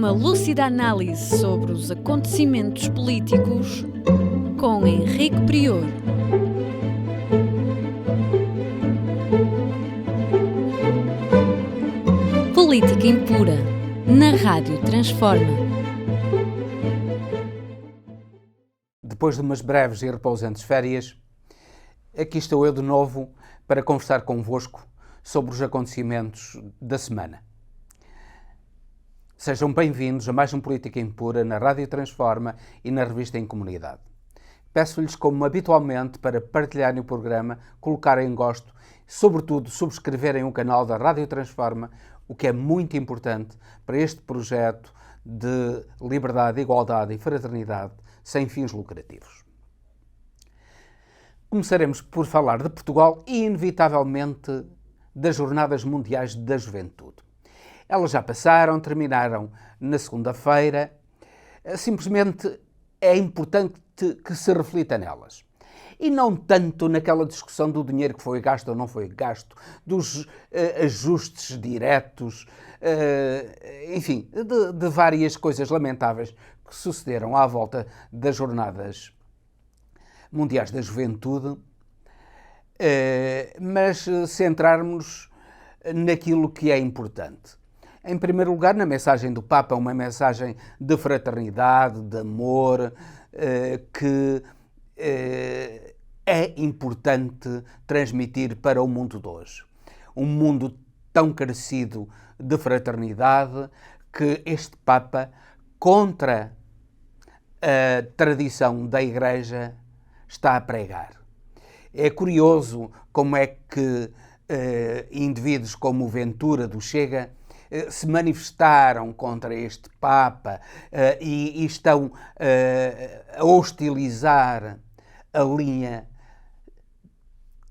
Uma lúcida análise sobre os acontecimentos políticos com Henrique Prior. Política impura, na Rádio Transforma. Depois de umas breves e repousantes férias, aqui estou eu de novo para conversar convosco sobre os acontecimentos da semana. Sejam bem-vindos a mais um Política Impura na Rádio Transforma e na Revista em Comunidade. Peço-lhes, como habitualmente, para partilharem o programa, colocarem em gosto, sobretudo subscreverem o canal da Rádio Transforma, o que é muito importante para este projeto de liberdade, igualdade e fraternidade sem fins lucrativos. Começaremos por falar de Portugal e, inevitavelmente, das Jornadas Mundiais da Juventude. Elas já passaram, terminaram na segunda-feira. Simplesmente é importante que se reflita nelas. E não tanto naquela discussão do dinheiro que foi gasto ou não foi gasto, dos ajustes diretos, enfim, de várias coisas lamentáveis que sucederam à volta das Jornadas Mundiais da Juventude, mas centrarmos naquilo que é importante. Em primeiro lugar, na mensagem do Papa, uma mensagem de fraternidade, de amor, que é importante transmitir para o mundo de hoje. Um mundo tão carecido de fraternidade que este Papa, contra a tradição da Igreja, está a pregar. É curioso como é que indivíduos como o Ventura do Chega se manifestaram contra este Papa e estão a hostilizar a linha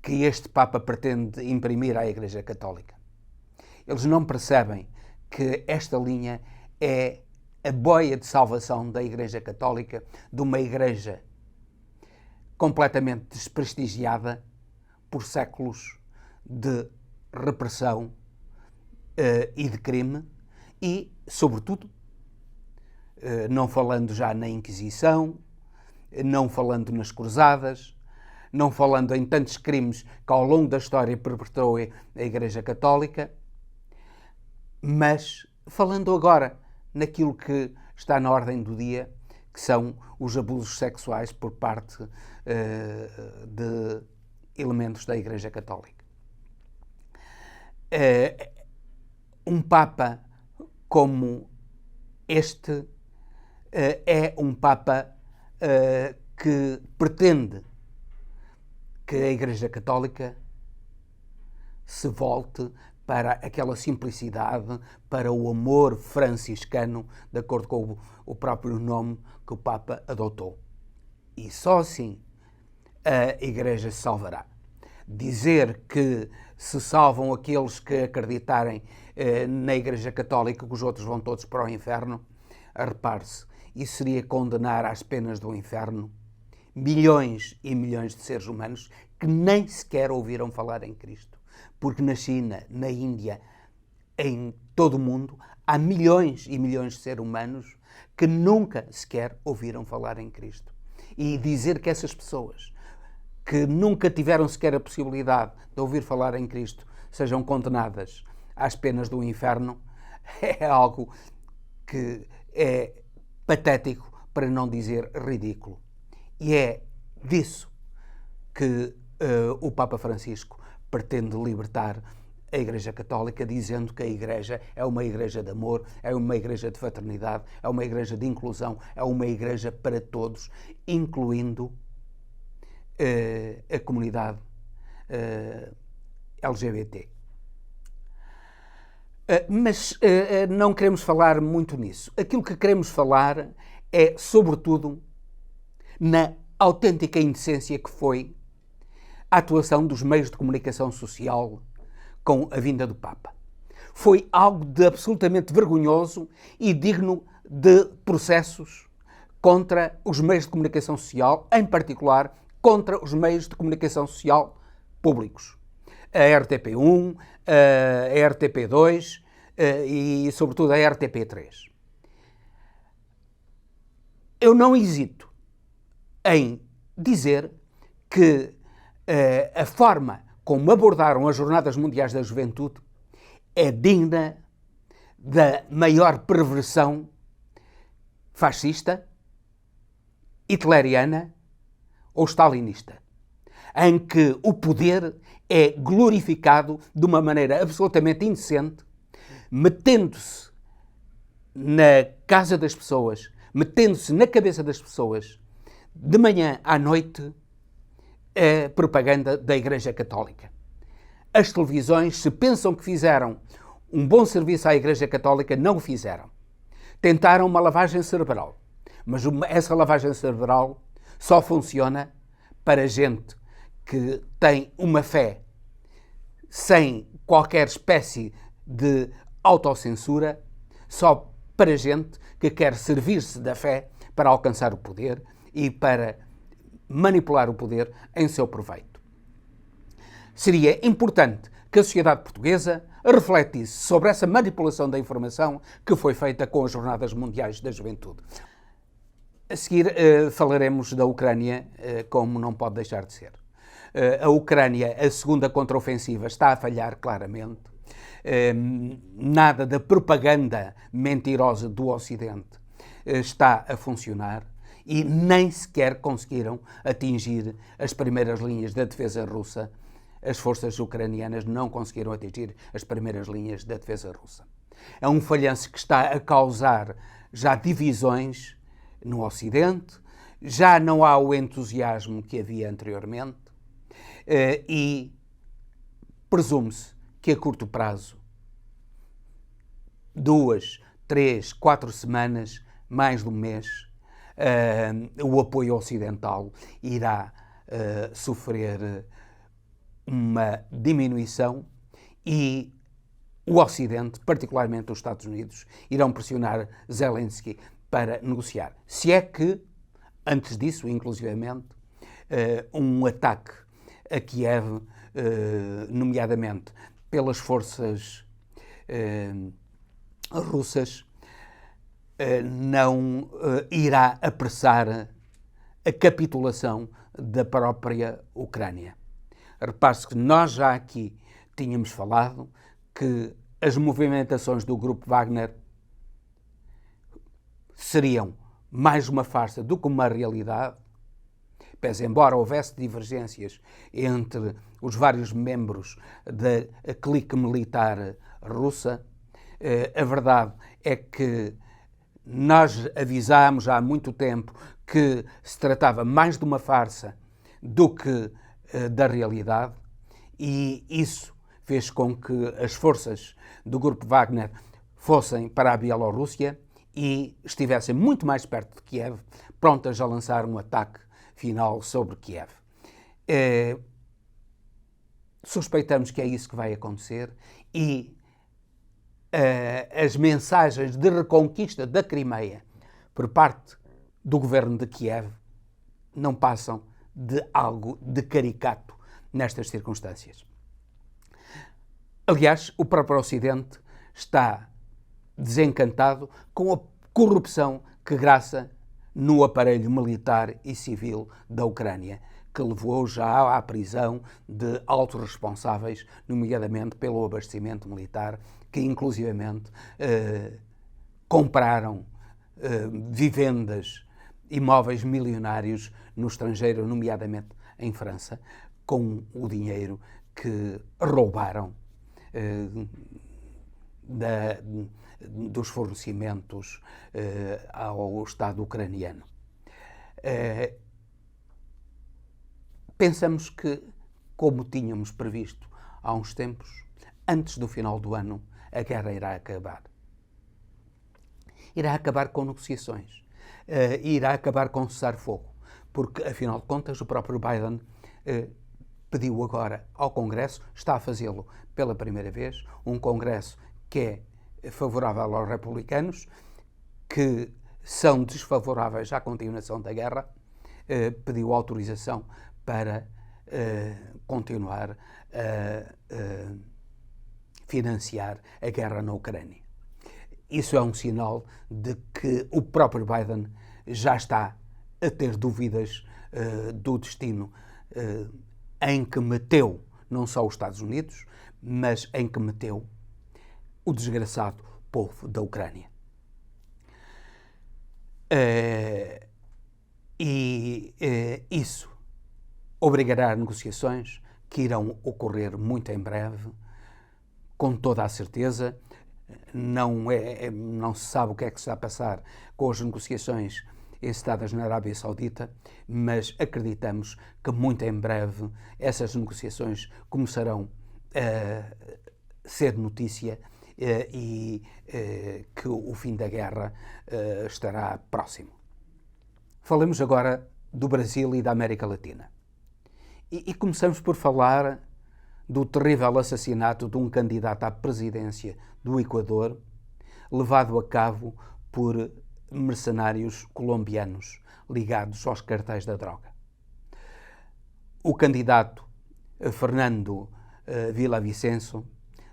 que este Papa pretende imprimir à Igreja Católica. Eles não percebem que esta linha é a boia de salvação da Igreja Católica, de uma Igreja completamente desprestigiada por séculos de repressão e de crime e, sobretudo, não falando já na Inquisição, não falando nas Cruzadas, não falando em tantos crimes que ao longo da história perpetrou a Igreja Católica, mas falando agora naquilo que está na ordem do dia, que são os abusos sexuais por parte de elementos da Igreja Católica. Um Papa como este é um Papa que pretende que a Igreja Católica se volte para aquela simplicidade, para o amor franciscano, de acordo com o próprio nome que o Papa adotou. E só assim a Igreja se salvará. Dizer que se salvam aqueles que acreditarem na Igreja Católica, que os outros vão todos para o inferno, repare-se, isso seria condenar às penas do inferno milhões e milhões de seres humanos que nem sequer ouviram falar em Cristo. Porque na China, na Índia, em todo o mundo, há milhões e milhões de seres humanos que nunca sequer ouviram falar em Cristo. E dizer que essas pessoas que nunca tiveram sequer a possibilidade de ouvir falar em Cristo sejam condenadas às penas do inferno é algo que é patético, para não dizer ridículo. E é disso que o Papa Francisco pretende libertar a Igreja Católica, dizendo que a Igreja é uma Igreja de amor, é uma Igreja de fraternidade, é uma Igreja de inclusão, é uma Igreja para todos, incluindo a comunidade LGBT. Mas não queremos falar muito nisso. Aquilo que queremos falar é, sobretudo, na autêntica indecência que foi a atuação dos meios de comunicação social com a vinda do Papa. Foi algo de absolutamente vergonhoso e digno de processos contra os meios de comunicação social, em particular contra os meios de comunicação social públicos. A RTP1, a RTP2 e, sobretudo, a RTP3. eu não hesito em dizer que a forma como abordaram as Jornadas Mundiais da Juventude é digna da maior perversão fascista, hitleriana ou stalinista, em que o poder é glorificado de uma maneira absolutamente indecente, metendo-se na casa das pessoas, metendo-se na cabeça das pessoas, de manhã à noite, a propaganda da Igreja Católica. As televisões, se pensam que fizeram um bom serviço à Igreja Católica, não o fizeram. Tentaram uma lavagem cerebral, mas essa lavagem cerebral só funciona para gente que tem uma fé sem qualquer espécie de autocensura, só para gente que quer servir-se da fé para alcançar o poder e para manipular o poder em seu proveito. Seria importante que a sociedade portuguesa refletisse sobre essa manipulação da informação que foi feita com as Jornadas Mundiais da Juventude. A seguir falaremos da Ucrânia, como não pode deixar de ser. A Ucrânia, a segunda contraofensiva, está a falhar claramente. Nada da propaganda mentirosa do Ocidente está a funcionar e nem sequer conseguiram atingir as primeiras linhas da defesa russa. As forças ucranianas não conseguiram atingir as primeiras linhas da defesa russa. É um falhanço que está a causar já divisões no Ocidente, já não há o entusiasmo que havia anteriormente e presume-se que a curto prazo, 2, 3, 4 semanas, mais de um mês, o apoio ocidental irá sofrer uma diminuição e o Ocidente, particularmente os Estados Unidos, irão pressionar Zelensky para negociar. Se é que, antes disso, inclusivamente, um ataque a Kiev, nomeadamente pelas forças russas, não irá apressar a capitulação da própria Ucrânia. Repare-se que nós já aqui tínhamos falado que as movimentações do grupo Wagner seriam mais uma farsa do que uma realidade, pese embora houvesse divergências entre os vários membros da clique militar russa. A verdade é que nós avisámos há muito tempo que se tratava mais de uma farsa do que da realidade, e isso fez com que as forças do grupo Wagner fossem para a Bielorrússia e estivessem muito mais perto de Kiev, prontas a lançar um ataque final sobre Kiev. Suspeitamos que é isso que vai acontecer e as mensagens de reconquista da Crimeia por parte do governo de Kiev não passam de algo de caricato nestas circunstâncias. Aliás, o próprio Ocidente está desencantado com a corrupção que graça no aparelho militar e civil da Ucrânia, que levou já à prisão de altos responsáveis, nomeadamente pelo abastecimento militar, que inclusivamente compraram vivendas, imóveis milionários no estrangeiro, nomeadamente em França, com o dinheiro que roubaram dos fornecimentos ao Estado ucraniano. Pensamos que, como tínhamos previsto há uns tempos, antes do final do ano, a guerra irá acabar. Irá acabar com negociações, irá acabar com cessar-fogo, porque, afinal de contas, o próprio Biden pediu agora ao Congresso, está a fazê-lo pela primeira vez, um Congresso que é favorável aos republicanos, que são desfavoráveis à continuação da guerra, pediu autorização para continuar a financiar a guerra na Ucrânia. Isso é um sinal de que o próprio Biden já está a ter dúvidas do destino em que meteu não só os Estados Unidos, mas em que meteu o desgraçado povo da Ucrânia. Isso obrigará a negociações que irão ocorrer muito em breve, com toda a certeza. Não se sabe o que é que está a passar com as negociações encetadas na Arábia Saudita, mas acreditamos que muito em breve essas negociações começarão a ser notícia e que o fim da guerra estará próximo. Falemos agora do Brasil e da América Latina. E começamos por falar do terrível assassinato de um candidato à presidência do Equador, levado a cabo por mercenários colombianos ligados aos cartéis da droga. O candidato Fernando Villavicencio,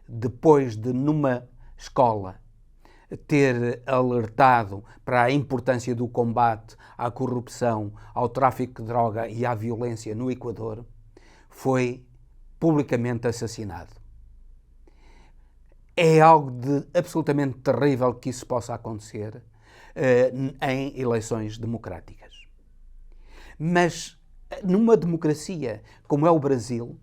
depois de numa escola ter alertado para a importância do combate à corrupção, ao tráfico de droga e à violência no Equador, foi publicamente assassinado. É algo de absolutamente terrível que isso possa acontecer em eleições democráticas. Mas numa democracia como é o Brasil,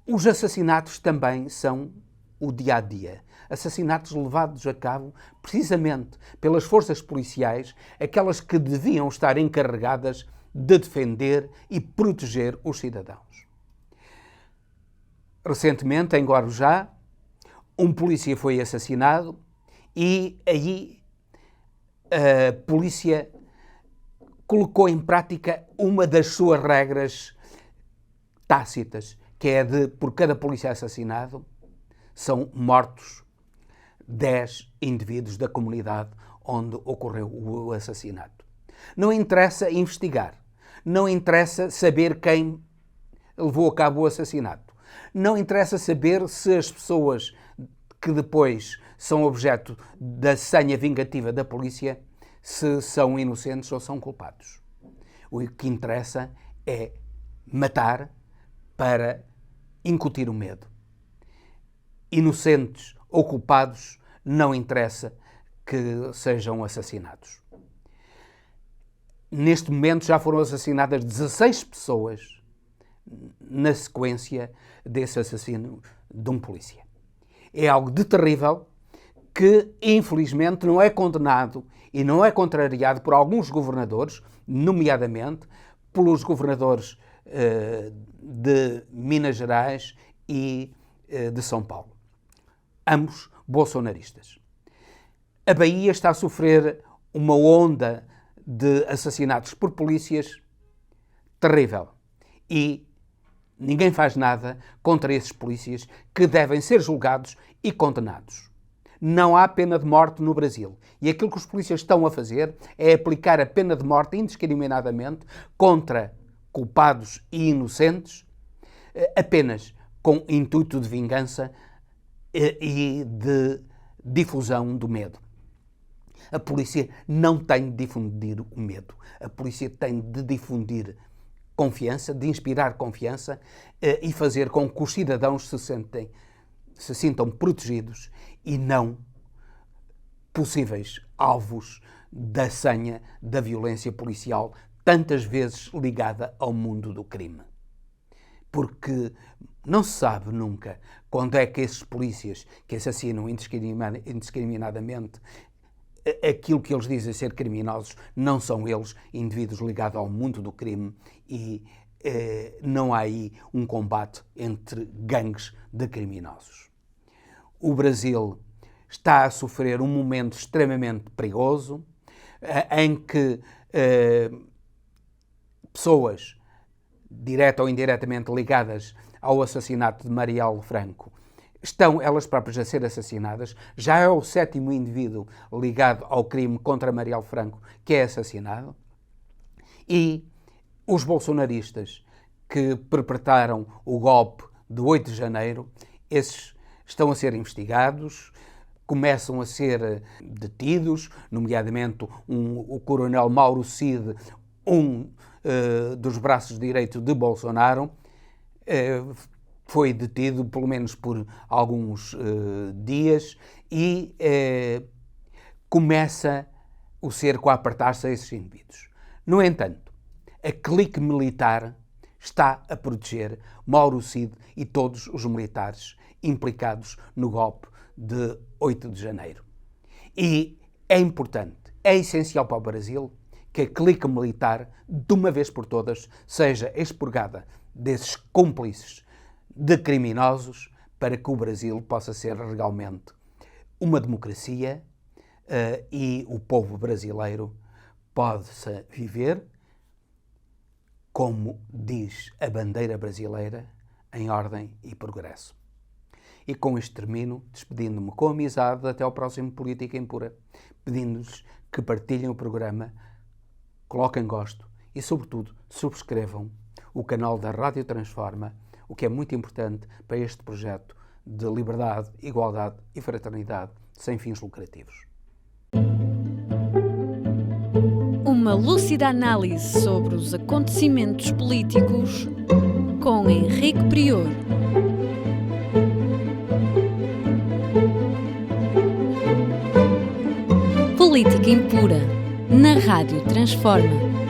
os assassinatos também são o dia-a-dia. Assassinatos levados a cabo precisamente pelas forças policiais, aquelas que deviam estar encarregadas de defender e proteger os cidadãos. Recentemente, em Guarujá, um polícia foi assassinado e aí a polícia colocou em prática uma das suas regras tácitas, que é de, por cada polícia assassinado, são mortos 10 indivíduos da comunidade onde ocorreu o assassinato. Não interessa investigar, não interessa saber quem levou a cabo o assassinato, não interessa saber se as pessoas que depois são objeto da sanha vingativa da polícia se são inocentes ou são culpados. O que interessa é matar para incutir o medo. Inocentes ou culpados, não interessa que sejam assassinados. Neste momento já foram assassinadas 16 pessoas na sequência desse assassino de um polícia. É algo de terrível que, infelizmente, não é condenado e não é contrariado por alguns governadores, nomeadamente pelos governadores de Minas Gerais e de São Paulo. Ambos bolsonaristas. A Bahia está a sofrer uma onda de assassinatos por polícias terrível e ninguém faz nada contra esses polícias que devem ser julgados e condenados. Não há pena de morte no Brasil e aquilo que os polícias estão a fazer é aplicar a pena de morte indiscriminadamente contra culpados e inocentes apenas com intuito de vingança e de difusão do medo. A polícia não tem de difundir o medo. A polícia tem de difundir confiança, de inspirar confiança e fazer com que os cidadãos se sintam protegidos e não possíveis alvos da sanha da violência policial, tantas vezes ligada ao mundo do crime. Porque não se sabe nunca quando é que esses polícias que assassinam indiscriminadamente aquilo que eles dizem ser criminosos não são eles indivíduos ligados ao mundo do crime e não há aí um combate entre gangues de criminosos. O Brasil está a sofrer um momento extremamente perigoso em que pessoas direta ou indiretamente ligadas ao assassinato de Marielle Franco estão elas próprias a ser assassinadas. Já é o 7º indivíduo ligado ao crime contra Marielle Franco que é assassinado. E os bolsonaristas que perpetraram o golpe de 8 de janeiro, esses estão a ser investigados começam a ser detidos, nomeadamente o coronel Mauro Cid, dos braços direitos de Bolsonaro, foi detido pelo menos por alguns dias e começa o cerco a apertar-se a esses indivíduos. No entanto, a clique militar está a proteger Mauro Cid e todos os militares implicados no golpe de 8 de janeiro. E é importante, é essencial para o Brasil que a clique militar, de uma vez por todas, seja expurgada desses cúmplices de criminosos para que o Brasil possa ser realmente uma democracia e o povo brasileiro possa viver, como diz a bandeira brasileira, em ordem e progresso. E com isto termino, despedindo-me com amizade até ao próximo Política Impura, pedindo-lhes que partilhem o programa, coloquem gosto e, sobretudo, subscrevam o canal da Rádio Transforma, o que é muito importante para este projeto de liberdade, igualdade e fraternidade sem fins lucrativos. Uma lúcida análise sobre os acontecimentos políticos com Henrique Prior. Política Impura, na Rádio Transforma.